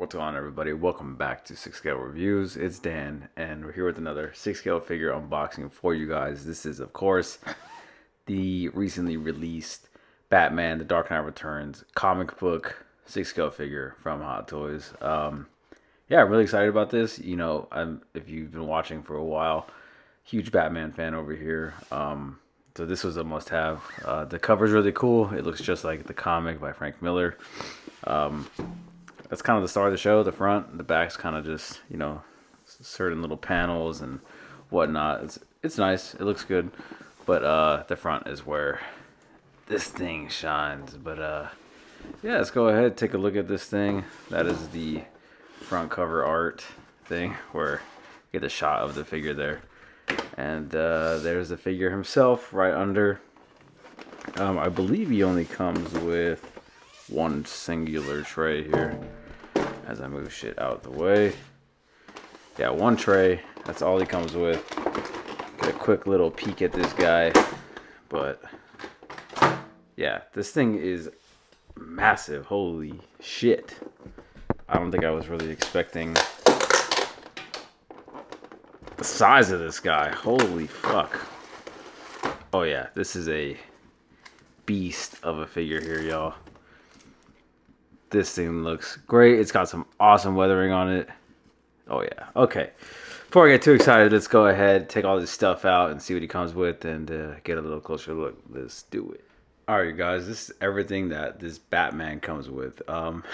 What's going on, everybody? Welcome back to 6 Scale Reviews. It's Dan, and we're here with another 6 Scale figure unboxing for you guys. This is, of course, the recently released Batman: The Dark Knight Returns comic book 6 Scale figure from Hot Toys. Yeah, I'm really excited about this. You know, if you've been watching for a while, huge Batman fan over here. So this was a must-have. The cover's really cool. It looks just like the comic by Frank Miller. That's kind of the star of the show. The front, the back's kind of just, you know, certain little panels and whatnot. It's nice. It looks good, but the front is where this thing shines. But yeah, let's go ahead, take a look at this thing. That is the front cover art thing where you get the shot of the figure there, and there's the figure himself right under. I believe he only comes with one singular tray here. As I move shit out of the way, yeah, one tray. That's all he comes with. Get a quick little peek at this guy, but yeah, this thing is massive. Holy shit! I don't think I was really expecting the size of this guy. Holy fuck! Oh yeah, this is a beast of a figure here, y'all. This thing looks great. It's got some awesome weathering on it. Oh yeah. Okay. Before I get too excited, let's go ahead, take all this stuff out and see what he comes with and get a little closer look. Let's do it. Alright guys, this is everything that this Batman comes with.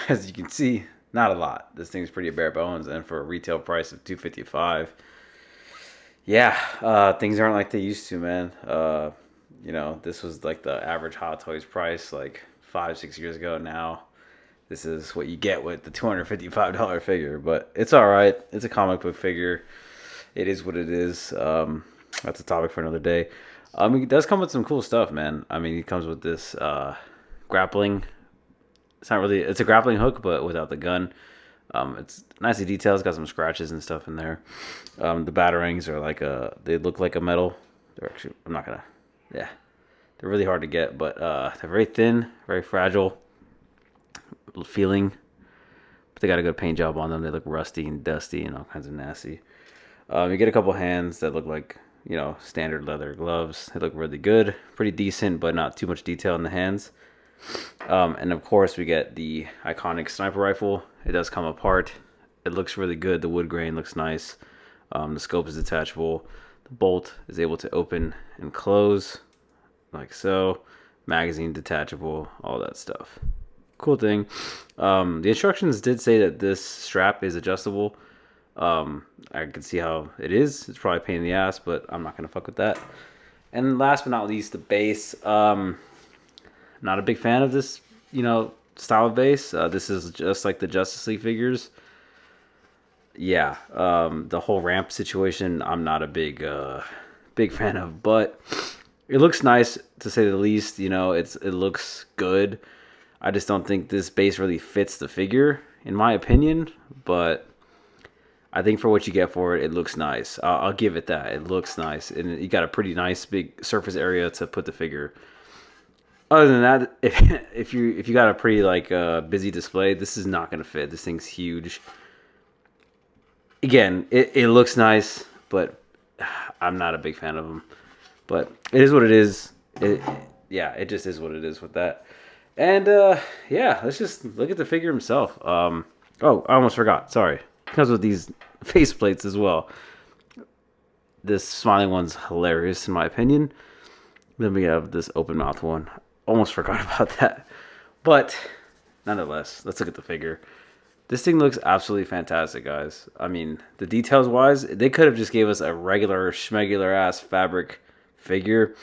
As you can see, not a lot. This thing's pretty bare bones, and for a retail price of $255. Yeah, things aren't like they used to, man. You know, this was like the average Hot Toys price like 5-6 years ago. Now this is what you get with the $255 figure, but it's all right. It's a comic book figure. It is what it is. That's a topic for another day. It does come with some cool stuff, man. I mean, it comes with this grappling. It's not really. It's a grappling hook, but without the gun. It's nicely detailed. It's got some scratches and stuff in there. The batarangs are like they look like a metal. They're actually. I'm not gonna. Yeah, they're really hard to get, but they're very thin, very fragile feeling, but they got a good paint job on them. They look rusty and dusty and all kinds of nasty. You get a couple hands that look like, you know, standard leather gloves. They look really good, pretty decent, but not too much detail in the hands. And of course we get the iconic sniper rifle. It does come apart. It looks really good. The wood grain looks nice. The scope is detachable. The bolt is able to open and close like so. Magazine detachable, all that stuff. Cool thing. The instructions did say that this strap is adjustable. I can see how it is. It's probably a pain in the ass, but I'm not gonna fuck with that. And last but not least, the base. Not a big fan of this, you know, style of base. This is just like the Justice League figures. Yeah, the whole ramp situation, I'm not a big fan of, but it looks nice to say the least. You know, it looks good. I just don't think this base really fits the figure, in my opinion. But I think for what you get for it, it looks nice. I'll give it that. It looks nice, and you got a pretty nice big surface area to put the figure. Other than that, if you got a pretty like busy display, this is not gonna fit. This thing's huge. Again, it looks nice, but I'm not a big fan of them. But it is what it is. Yeah, it just is what it is with that. And yeah, let's just look at the figure himself. Oh, I almost forgot. Sorry. It comes with these face plates as well. This smiling one's hilarious in my opinion. Then we have this open mouth one. Almost forgot about that. But nonetheless, let's look at the figure. This thing looks absolutely fantastic, guys. I mean, the details wise, they could have just gave us a regular schmegular ass fabric figure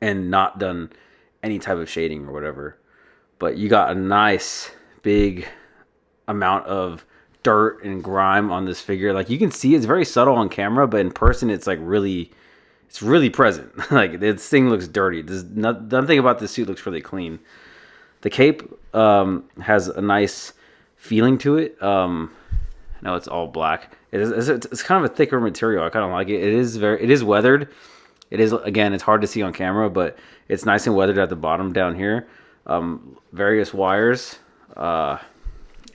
and not done any type of shading or whatever, but you got a nice big amount of dirt and grime on this figure. Like, you can see it's very subtle on camera, but in person it's like really present. Like, this thing looks dirty. Nothing about this suit looks really clean. The cape has a nice feeling to it. No, it's all black. It's kind of a thicker material. I kind of like it. It is weathered. It is, again, it's hard to see on camera, but it's nice and weathered at the bottom down here. Various wires.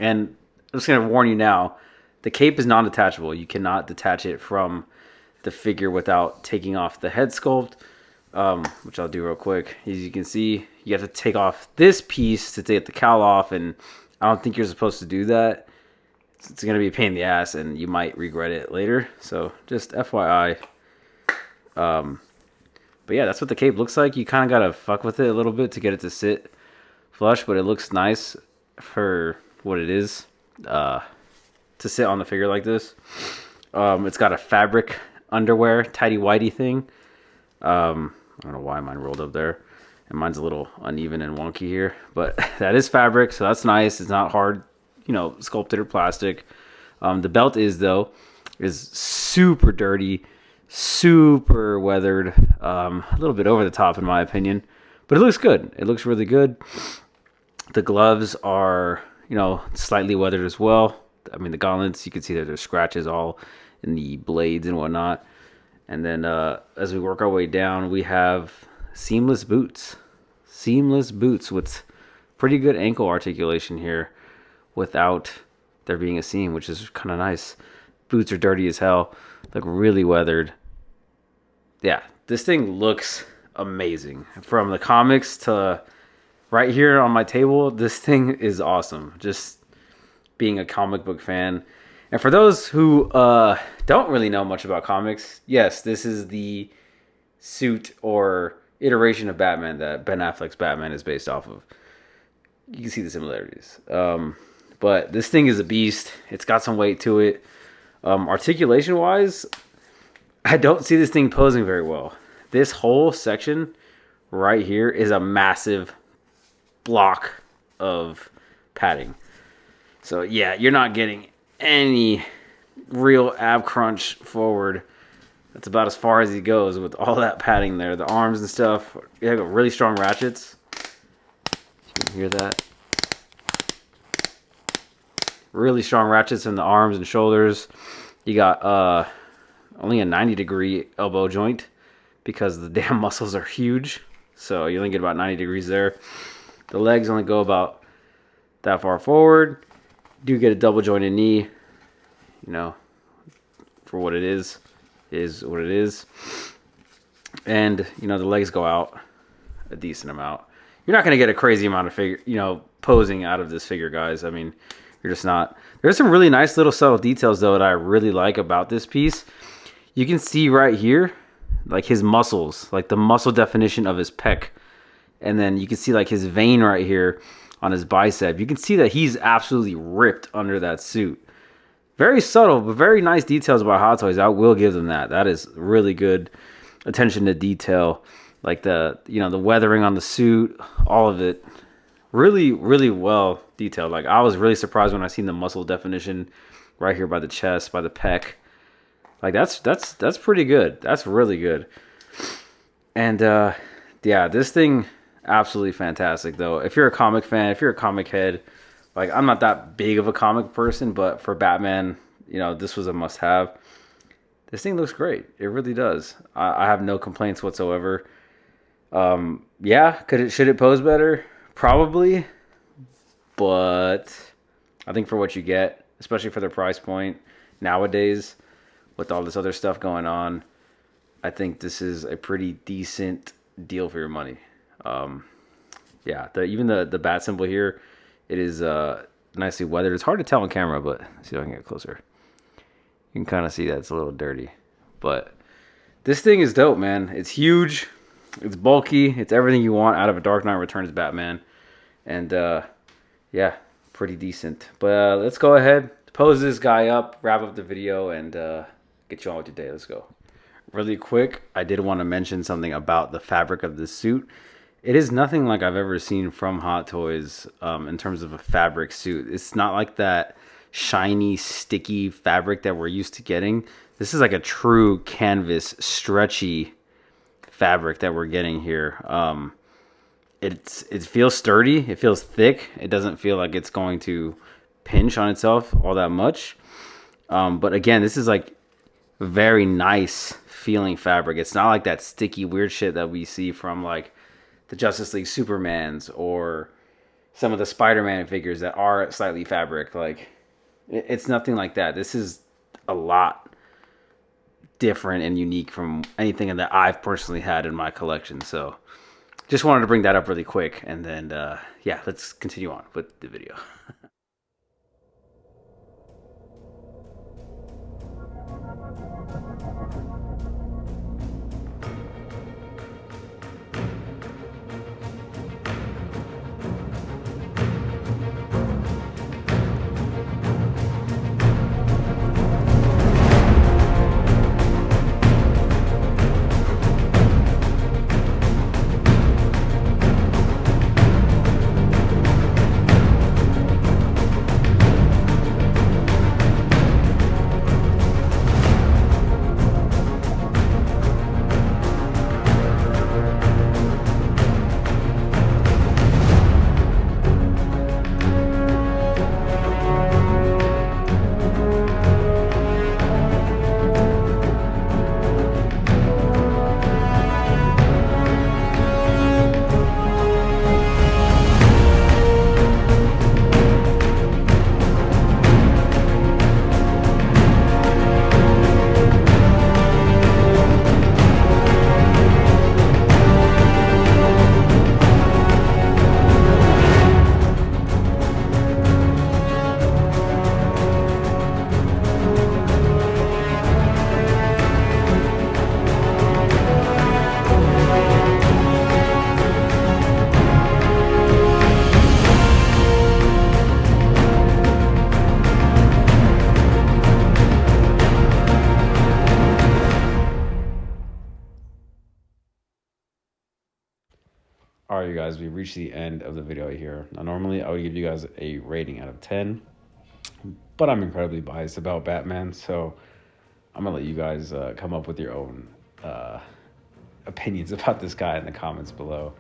And I'm just gonna warn you now. The cape is non-detachable. You cannot detach it from the figure without taking off the head sculpt, which I'll do real quick. As you can see, you have to take off this piece to take the cowl off, and I don't think you're supposed to do that. It's going to be a pain in the ass, and you might regret it later. So just FYI. But yeah, that's what the cape looks like. You kind of got to fuck with it a little bit to get it to sit flush, but it looks nice for what it is, to sit on the figure like this. It's got a fabric underwear, tighty-whitey thing. I don't know why mine rolled up there. And mine's a little uneven and wonky here. But that is fabric, so that's nice. It's not hard, you know, sculpted or plastic. The belt is super dirty, super weathered. A little bit over the top in my opinion. But it looks good. It looks really good. The gloves are, you know, slightly weathered as well. I mean, the gauntlets, you can see that there's scratches all in the blades and whatnot. And then as we work our way down, we have seamless boots. Seamless boots with pretty good ankle articulation here without there being a seam, which is kind of nice. Boots are dirty as hell. Look really weathered. Yeah, this thing looks amazing. From the comics to right here on my table, this thing is awesome. Just being a comic book fan. And for those who don't really know much about comics, yes, this is the suit or iteration of Batman that Ben Affleck's Batman is based off of. You can see the similarities. But this thing is a beast. It's got some weight to it. Articulation-wise, I don't see this thing posing very well. This whole section right here is a massive block of padding. So yeah, you're not getting any real ab crunch forward. That's about as far as he goes with all that padding there. The arms and stuff, you have really strong ratchets. You can hear that. Really strong ratchets in the arms and shoulders. You got only a 90-degree elbow joint because the damn muscles are huge. So you only get about 90 degrees there. The legs only go about that far forward. Do get a double jointed knee, you know, for what it is what it is. And, you know, the legs go out a decent amount. You're not going to get a crazy amount of figure, you know, posing out of this figure, guys. I mean, you're just not. There's some really nice little subtle details, though, that I really like about this piece. You can see right here, like his muscles, like the muscle definition of his pec. And then you can see like his vein right here on his bicep. You can see that he's absolutely ripped under that suit. Very subtle, but very nice details about HotToys. I will give them that. That is really good attention to detail. Like the, you know, the weathering on the suit, all of it. Really, really well detailed. Like I was really surprised when I seen the muscle definition right here by the chest, by the pec. Like that's pretty good. That's really good. And yeah, this thing absolutely fantastic though. If you're a comic fan, if you're a comic head, like I'm not that big of a comic person, but for Batman, you know, this was a must-have. This thing looks great. It really does. I have no complaints whatsoever. Yeah, should it pose better? Probably. But I think for what you get, especially for their price point nowadays, with all this other stuff going on, I think this is a pretty decent deal for your money. Yeah, even the bat symbol here, it is nicely weathered. It's hard to tell on camera, but let's see if I can get closer. You can kind of see that it's a little dirty. But this thing is dope, man. It's huge. It's bulky. It's everything you want out of a Dark Knight Returns Batman. And yeah, pretty decent. But let's go ahead, pose this guy up, wrap up the video, and get you on with your day. Let's go. Really quick, I did want to mention something about the fabric of this suit. It is nothing like I've ever seen from HotToys in terms of a fabric suit. It's not like that shiny, sticky fabric that we're used to getting. This is like a true canvas, stretchy fabric that we're getting here. It feels sturdy. It feels thick. It doesn't feel like it's going to pinch on itself all that much. But again, this is like very nice feeling fabric. It's not like that sticky weird shit that we see from like the Justice League Supermans or some of the Spider-Man figures that are slightly fabric. Like It's nothing like that. This is a lot different and unique from anything that I've personally had in my collection. So just wanted to bring that up really quick. And then, yeah, let's continue on with the video. All right, you guys, we reached the end of the video here. Now, normally I would give you guys a rating out of 10, but I'm incredibly biased about Batman, so I'm gonna let you guys come up with your own opinions about this guy in the comments below.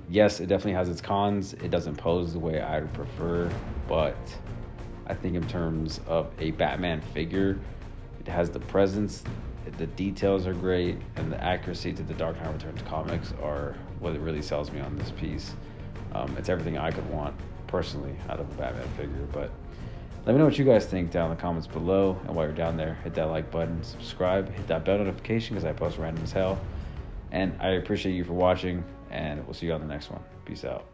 Yes, it definitely has its cons. It doesn't pose the way I would prefer, but I think in terms of a Batman figure, it has the presence, the details are great, and the accuracy to the Dark Knight Returns comics are what it really sells me on this piece. It's everything I could want personally out of a Batman figure. But let me know what you guys think down in the comments below, and while you're down there, hit that like button, subscribe, hit that bell notification because I post random as hell. And I appreciate you for watching, and we'll see you on the next one. Peace out.